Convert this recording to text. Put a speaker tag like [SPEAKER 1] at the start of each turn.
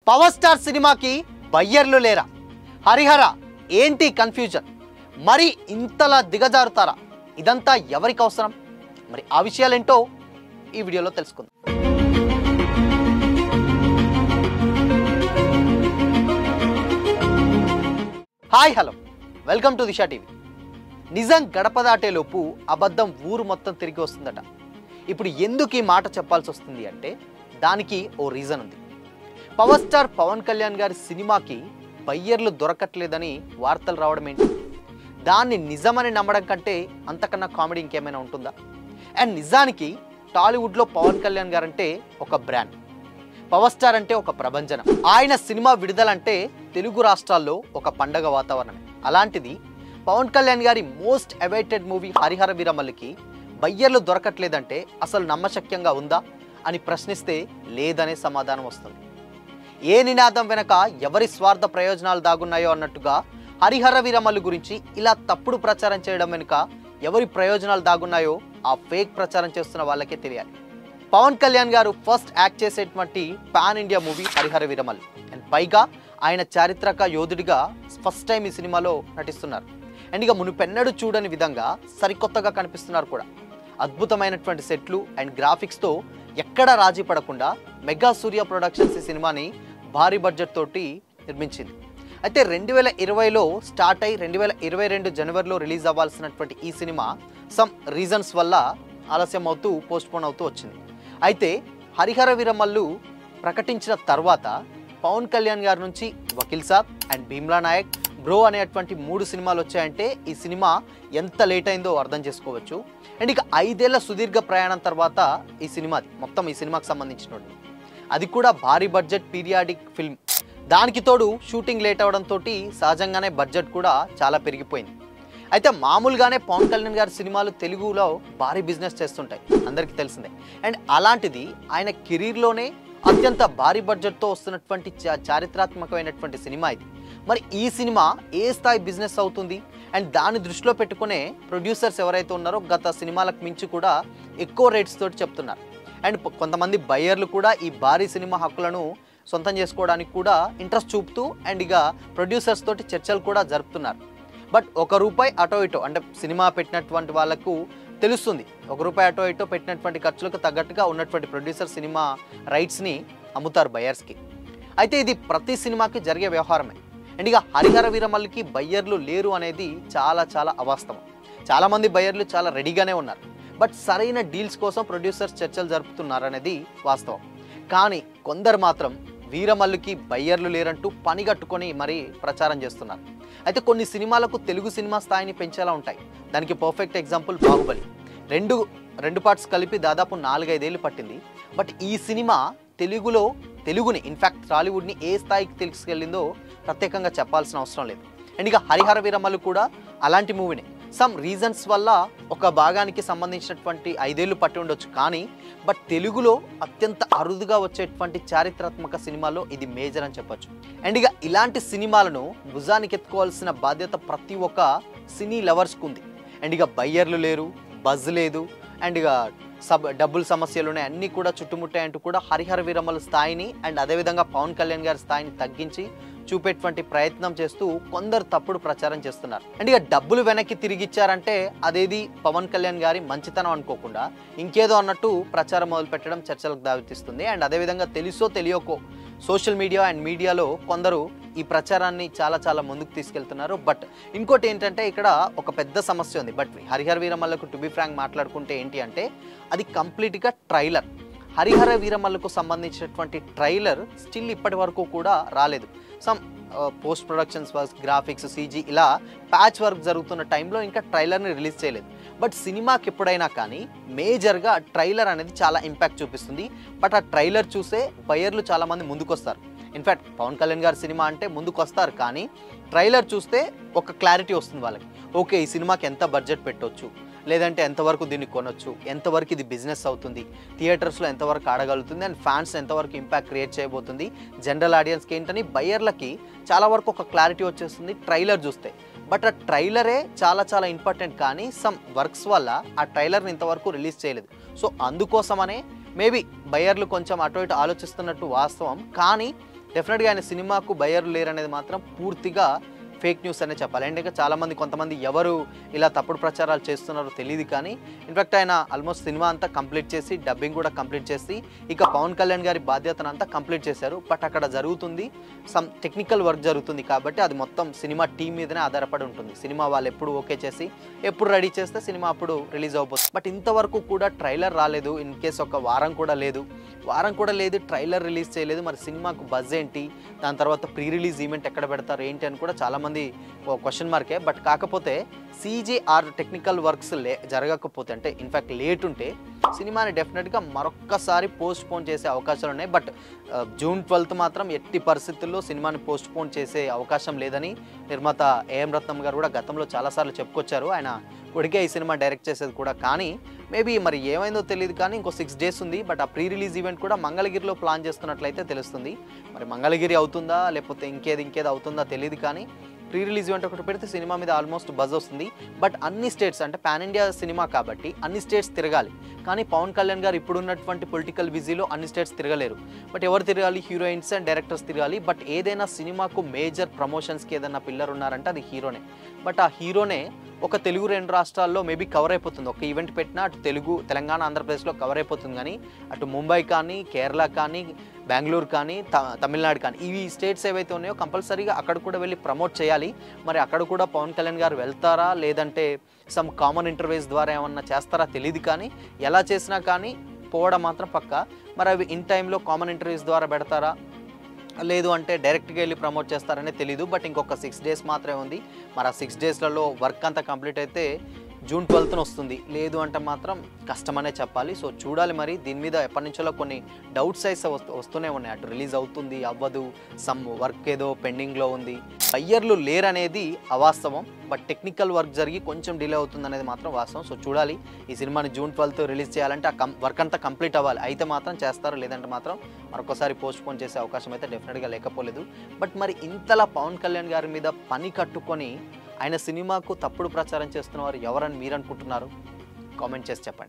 [SPEAKER 1] Power star సినిమాకి బయ్యర్లు లేరా? హరిహర ఏంటి కన్ఫ్యూజన్? మరి ఇంతలా దిగజారుతారా? ఇదంతా ఎవరికి అవసరం? మరి ఆ విషయాలేంటో ఈ వీడియోలో తెలుసుకుందాం. Hi hello, welcome to Disha TV. నిజం గడప దాటేలోపు అబద్ధం ఊరు మొత్తం తిరిగి వస్తుందట. ఇప్పుడు ఎందుకు ఈ మాట చెప్పాల్సి వస్తుంది అంటే దానికి ఓ రీజన్ ఉంది. పవర్ స్టార్ పవన్ కళ్యాణ్ గారి సినిమాకి బయ్యర్లు దొరకట్లేదని వార్తలు రావడం ఏంటి? దాన్ని నిజమని నమ్మడం కంటే అంతకన్నా కామెడీ ఇంకేమైనా ఉంటుందా? అండ్ నిజానికి టాలీవుడ్లో పవన్ కళ్యాణ్ గారు అంటే ఒక బ్రాండ్, పవర్ స్టార్ అంటే ఒక ప్రభంజనం. ఆయన సినిమా విడుదలంటే తెలుగు రాష్ట్రాల్లో ఒక పండగ వాతావరణమే. అలాంటిది పవన్ కళ్యాణ్ గారి మోస్ట్ అవైటెడ్ మూవీ హరిహర వీరమల్లుకి బయ్యర్లు దొరకట్లేదంటే అసలు నమ్మశక్యంగా ఉందా అని ప్రశ్నిస్తే లేదనే సమాధానం వస్తుంది. ఏ నినాదం వెనక ఎవరి స్వార్థ ప్రయోజనాలు దాగున్నాయో అన్నట్టుగా హరిహర వీరమల్లు గురించి ఇలా తప్పుడు ప్రచారం చేయడం వెనుక ఎవరి ప్రయోజనాలు దాగున్నాయో ఆ ఫేక్ ప్రచారం చేస్తున్న వాళ్ళకే తెలియాలి. పవన్ కళ్యాణ్ గారు ఫస్ట్ యాక్ట్ చేసేటువంటి pan India movie Harihara Veeramallu. And పైగా ఆయన చారిత్రక యోధుడిగా ఫస్ట్ టైం ఈ సినిమాలో నటిస్తున్నారు. అండ్ ఇక మునుపెన్నడూ చూడని విధంగా సరికొత్తగా కనిపిస్తున్నారు కూడా. అద్భుతమైనటువంటి సెట్లు అండ్ గ్రాఫిక్స్తో ఎక్కడా రాజీ పడకుండా మెగా సూర్య ప్రొడక్షన్స్ ఈ సినిమాని భారీ బడ్జెట్ తోటి నిర్మించింది. అయితే 2020లో స్టార్ట్ అయి 2022 జనవరిలో రిలీజ్ అవ్వాల్సినటువంటి ఈ సినిమా సమ్ రీజన్స్ వల్ల ఆలస్యం అవుతూ పోస్ట్పోన్ అవుతూ వచ్చింది. అయితే హరిహర వీరమల్లు ప్రకటించిన తర్వాత పవన్ కళ్యాణ్ గారి నుంచి వకీల్ సాబ్ అండ్ భీమ్లా నాయక్, బ్రో అనేటువంటి 3 సినిమాలు వచ్చాయంటే ఈ సినిమా ఎంత లేట్ అయిందో అర్థం చేసుకోవచ్చు. అండ్ ఇక 5 ఏళ్ల సుదీర్ఘ ప్రయాణం తర్వాత ఈ సినిమాది మొత్తం ఈ సినిమాకి సంబంధించినది, అది కూడా భారీ బడ్జెట్ పీరియాడిక్ ఫిల్మ్. దానికి తోడు షూటింగ్ లేట్ అవడంతో సహజంగానే బడ్జెట్ కూడా చాలా పెరిగిపోయింది. అయితే మామూలుగానే పవన్ కళ్యాణ్ గారి సినిమాలు తెలుగులో భారీ బిజినెస్ చేస్తుంటాయి, అందరికీ తెలిసిందే. అండ్ అలాంటిది ఆయన కెరీర్లోనే అత్యంత భారీ బడ్జెట్తో వస్తున్నటువంటి చారిత్రాత్మకమైనటువంటి సినిమా ఇది. మరి ఈ సినిమా ఏ స్థాయి బిజినెస్ అవుతుంది? అండ్ దాన్ని దృష్టిలో పెట్టుకునే ప్రొడ్యూసర్స్ ఎవరైతే ఉన్నారో గత సినిమాలకు మించి కూడా ఎక్కువ రేట్స్ తోటి చెప్తున్నారు. అండ్ కొంతమంది బయ్యర్లు కూడా ఈ భారీ సినిమా హక్కులను సొంతం చేసుకోవడానికి కూడా ఇంట్రెస్ట్ చూపుతూ అండ్ ఇక ప్రొడ్యూసర్స్ తోటి చర్చలు కూడా జరుపుతున్నారు. బట్ ₹1 అటో ఇటో అంటే సినిమా పెట్టినటువంటి వాళ్ళకు తెలుస్తుంది, ₹1 అటో ఇటో పెట్టినటువంటి ఖర్చులకు తగ్గట్టుగా ఉన్నటువంటి ప్రొడ్యూసర్ సినిమా రైట్స్ని అమ్ముతారు బయ్యర్స్కి. అయితే ఇది ప్రతి సినిమాకి జరిగే వ్యవహారమే. అండ్ ఇక హరిహర వీరమల్లుకి బయ్యర్లు లేరు అనేది చాలా చాలా అవాస్తవం. చాలామంది బయ్యర్లు చాలా రెడీగానే ఉన్నారు, బట్ సరైన డీల్స్ కోసం ప్రొడ్యూసర్స్ చర్చలు జరుపుతున్నారు అనేది వాస్తవం. కానీ కొందరు మాత్రం వీరమల్లుకి బయ్యర్లు లేరంటూ పనిగట్టుకొని మరీ ప్రచారం చేస్తున్నారు. అయితే కొన్ని సినిమాలకు తెలుగు సినిమా స్థాయిని పెంచేలా ఉంటాయి. దానికి పర్ఫెక్ట్ ఎగ్జాంపుల్ బాహుబలి. రెండు పార్ట్స్ కలిపి దాదాపు 4-5 ఏళ్ళు పట్టింది. బట్ ఈ సినిమా తెలుగుని ఇన్ఫ్యాక్ట్ టాలీవుడ్ని ఏ స్థాయికి తీసుకెళ్ళిందో ప్రత్యేకంగా చెప్పాల్సిన అవసరం లేదు. అండ్ ఇక హరిహర వీరమల్లు కూడా అలాంటి మూవీనే. సమ్ రీజన్స్ వల్ల ఒక భాగానికి సంబంధించినటువంటి 5 ఏళ్ళు పట్టి ఉండొచ్చు, కానీ బట్ తెలుగులో అత్యంత అరుదుగా వచ్చేటువంటి చారిత్రాత్మక సినిమాలో ఇది మేజర్ అని చెప్పొచ్చు. అండ్ ఇక ఇలాంటి సినిమాలను భుజానికి ఎత్తుకోవాల్సిన బాధ్యత ప్రతి ఒక్క సినీ లవర్స్కి ఉంది. అండ్ ఇక బయ్యర్లు లేరు, బజ్ లేదు, అండ్ ఇక డబ్బుల సమస్యలు ఉన్నాయి, అన్నీ కూడా చుట్టుముట్టాయంటూ కూడా హరిహర వీరమల్లు స్థాయిని అండ్ అదేవిధంగా పవన్ కళ్యాణ్ గారి స్థాయిని తగ్గించి చూపేటువంటి ప్రయత్నం చేస్తూ కొందరు తప్పుడు ప్రచారం చేస్తున్నారు. అండ్ ఇక డబ్బులు వెనక్కి తిరిగి ఇచ్చారంటే అదేది పవన్ కళ్యాణ్ గారి మంచితనం అనుకోకుండా ఇంకేదో అన్నట్టు ప్రచారం మొదలుపెట్టడం చర్చలకు దారితీస్తుంది. అండ్ అదేవిధంగా తెలుసో తెలియకో సోషల్ మీడియా అండ్ మీడియాలో కొందరు ఈ ప్రచారాన్ని చాలా చాలా ముందుకు తీసుకెళ్తున్నారు. బట్ ఇంకోటి ఏంటంటే ఇక్కడ ఒక పెద్ద సమస్య ఉంది. బట్ హరిహర వీరమల్లుకు టు బి ఫ్రాంక్ మాట్లాడుకుంటే ఏంటి అంటే అది కంప్లీట్గా ట్రైలర్. హరిహర వీరమల్లుకు సంబంధించినటువంటి ట్రైలర్ స్టిల్ ఇప్పటి వరకు కూడా రాలేదు. Some post productions works, graphics, CG ఇలా ప్యాచ్ వర్క్ జరుగుతున్న టైంలో ఇంకా ట్రైలర్ని రిలీజ్ చేయలేదు. బట్ సినిమాకి ఎప్పుడైనా కానీ మేజర్గా ట్రైలర్ అనేది చాలా ఇంపాక్ట్ చూపిస్తుంది. బట్ ఆ ట్రైలర్ చూసే బయ్యర్లు చాలామంది ముందుకు వస్తారు. ఇన్ఫ్యాక్ట్ పవన్ కళ్యాణ్ గారి సినిమా అంటే ముందుకు వస్తారు, కానీ ట్రైలర్ చూస్తే ఒక క్లారిటీ వస్తుంది వాళ్ళకి. ఓకే, ఈ సినిమాకి ఎంత బడ్జెట్ పెట్టవచ్చు, లేదంటే ఎంతవరకు దీన్ని కొనొచ్చు, ఎంతవరకు ఇది బిజినెస్ అవుతుంది, థియేటర్స్లో ఎంతవరకు ఆడగలుగుతుంది, అండ్ ఫ్యాన్స్ ఎంతవరకు ఇంపాక్ట్ క్రియేట్ చేయబోతుంది, జనరల్ ఆడియన్స్కి ఏంటని బయ్యర్లకి చాలా వరకు ఒక క్లారిటీ వచ్చేస్తుంది ట్రైలర్ చూస్తే. బట్ ఆ ట్రైలరే చాలా చాలా ఇంపార్టెంట్, కానీ సమ్ వర్క్స్ వల్ల ఆ ట్రైలర్ని ఇంతవరకు రిలీజ్ చేయలేదు. సో అందుకోసమనే మేబీ బయ్యర్లు కొంచెం అటు ఇటు ఆలోచిస్తున్నట్టు వాస్తవం. కానీ డెఫినెట్గా ఆయన సినిమాకు బయ్యర్లు లేరనేది మాత్రం పూర్తిగా ఫేక్ న్యూస్ అనే చెప్పాలి. అండ్ ఇంకా చాలామంది కొంతమంది ఎవరు ఇలా తప్పుడు ప్రచారాలు చేస్తున్నారో తెలియదు, కానీ ఇన్ఫాక్ట్ ఆయన ఆల్మోస్ట్ సినిమా అంతా కంప్లీట్ చేసి డబ్బింగ్ కూడా కంప్లీట్ చేసి ఇక పవన్ కళ్యాణ్ గారి బాధ్యతను అంతా కంప్లీట్ చేశారు. బట్ అక్కడ జరుగుతుంది సమ్ టెక్నికల్ వర్క్ జరుగుతుంది కాబట్టి అది మొత్తం సినిమా టీం మీదనే ఆధారపడి ఉంటుంది. సినిమా వాళ్ళు ఎప్పుడు ఓకే చేసి ఎప్పుడు రెడీ చేస్తే సినిమా అప్పుడు రిలీజ్ అవబోతుంది. బట్ ఇంతవరకు కూడా ట్రైలర్ రాలేదు. ఇన్ కేస్ ఒక వారం కూడా లేదు, ట్రైలర్ రిలీజ్ చేయలేదు. మరి సినిమాకు బజ్ ఏంటి, దాని తర్వాత ప్రీ రిలీజ్ ఈవెంట్ ఎక్కడ పెడతారు ఏంటి అని కూడా చాలామంది క్వశ్చన్ మార్కే. బట్ కాకపోతే సీజీ ఆర్ టెక్నికల్ వర్క్స్ జరగకపోతే, అంటే ఇన్ఫ్యాక్ట్ లేట్ ఉంటే సినిమాని డెఫినెట్గా మరొక్కసారి పోస్ట్ పోన్ చేసే అవకాశాలు ఉన్నాయి. బట్ జూన్ 12th మాత్రం ఎట్టి పరిస్థితుల్లో సినిమాని పోస్ట్ పోన్ చేసే అవకాశం లేదని నిర్మాత ఏఎం రత్నం గారు కూడా గతంలో చాలాసార్లు చెప్పుకొచ్చారు. ఆయన కొడుకే ఈ సినిమా డైరెక్ట్ చేసేది కూడా. కానీ మేబీ మరి ఏమైందో తెలియదు, కానీ ఇంకో 6 days ఉంది. బట్ ఆ ప్రీ రిలీజ్ ఈవెంట్ కూడా మంగళగిరిలో ప్లాన్ చేస్తున్నట్లయితే తెలుస్తుంది. మరి మంగళగిరి అవుతుందా లేకపోతే ఇంకేది అవుతుందా తెలియదు, కానీ ప్రీ రిలీజ్ ఈవెంట్ ఒకటి పెడితే సినిమా మీద ఆల్మోస్ట్ బజ్ వస్తుంది. బట్ అన్ని స్టేట్స్, అంటే పాన్ ఇండియా సినిమా కాబట్టి అన్ని స్టేట్స్ తిరగాలి. కానీ పవన్ కళ్యాణ్ గారు ఇప్పుడున్నటువంటి పొలిటికల్ బిజీలో అన్ని స్టేట్స్ తిరగలేరు. బట్ ఎవరు తిరగాలి? హీరోయిన్స్ అండ్ డైరెక్టర్స్ తిరగాలి. బట్ ఏదైనా సినిమాకు మేజర్ ప్రమోషన్స్కి ఏదైనా పిల్లర్ ఉన్నారంటే అది హీరోనే. బట్ ఆ హీరోనే ఒక తెలుగు 2 రాష్ట్రాల్లో మేబీ కవర్ అయిపోతుంది. ఒక ఈవెంట్ పెట్టినా అటు తెలంగాణ ఆంధ్రప్రదేశ్లో కవర్ అయిపోతుంది, కానీ అటు ముంబై కానీ, కేరళ కానీ, బెంగళూరు కానీ, తమిళనాడు కానీ, ఇవి స్టేట్స్ ఏవైతే ఉన్నాయో కంపల్సరీగా అక్కడ కూడా వెళ్ళి ప్రమోట్ చేయాలి. మరి అక్కడ కూడా పవన్ కళ్యాణ్ గారు వెళ్తారా, లేదంటే సమ్ కామన్ ఇంటర్వ్యూస్ ద్వారా ఏమన్నా చేస్తారా తెలియదు, కానీ ఎలా చేసినా కానీ పోవడం మాత్రం పక్కా. మరి అవి ఇన్ టైంలో కామన్ ఇంటర్వ్యూస్ ద్వారా పెడతారా, లేదు అంటే డైరెక్ట్గా వెళ్ళి ప్రమోట్ చేస్తారనే తెలీదు. బట్ ఇంకొక 6 days మాత్రమే ఉంది. మరి ఆ 6 daysలలో వర్క్ అంతా కంప్లీట్ అయితే జూన్ 12th వస్తుంది, లేదు అంటే మాత్రం కష్టమనే చెప్పాలి. సో చూడాలి. మరి దీని మీద ఎప్పటి నుంచో కొన్ని డౌట్స్ అయితే వస్తూనే ఉన్నాయి. అటు రిలీజ్ అవుతుంది అవ్వదు, సమ్ వర్క్ ఏదో పెండింగ్లో ఉంది. బయ్యర్లు లేరనేది అవాస్తవం, బట్ టెక్నికల్ వర్క్ జరిగి కొంచెం డిలే అవుతుంది అనేది మాత్రం వాస్తవం. సో చూడాలి. ఈ సినిమాని జూన్ 12th రిలీజ్ చేయాలంటే ఆ వర్క్ అంతా కంప్లీట్ అవ్వాలి. అయితే మాత్రం చేస్తారు, లేదంటే మాత్రం మరొకసారి పోస్ట్ పోన్ చేసే అవకాశం అయితే డెఫినెట్గా లేకపోలేదు. బట్ మరి ఇంతలా పవన్ కళ్యాణ్ గారి మీద పని కట్టుకొని ఆయన సినిమాకు తప్పుడు ప్రచారం చేస్తున్న వారు ఎవరని మీరు అనుకుంటున్నారు? కామెంట్ చేసి చెప్పండి.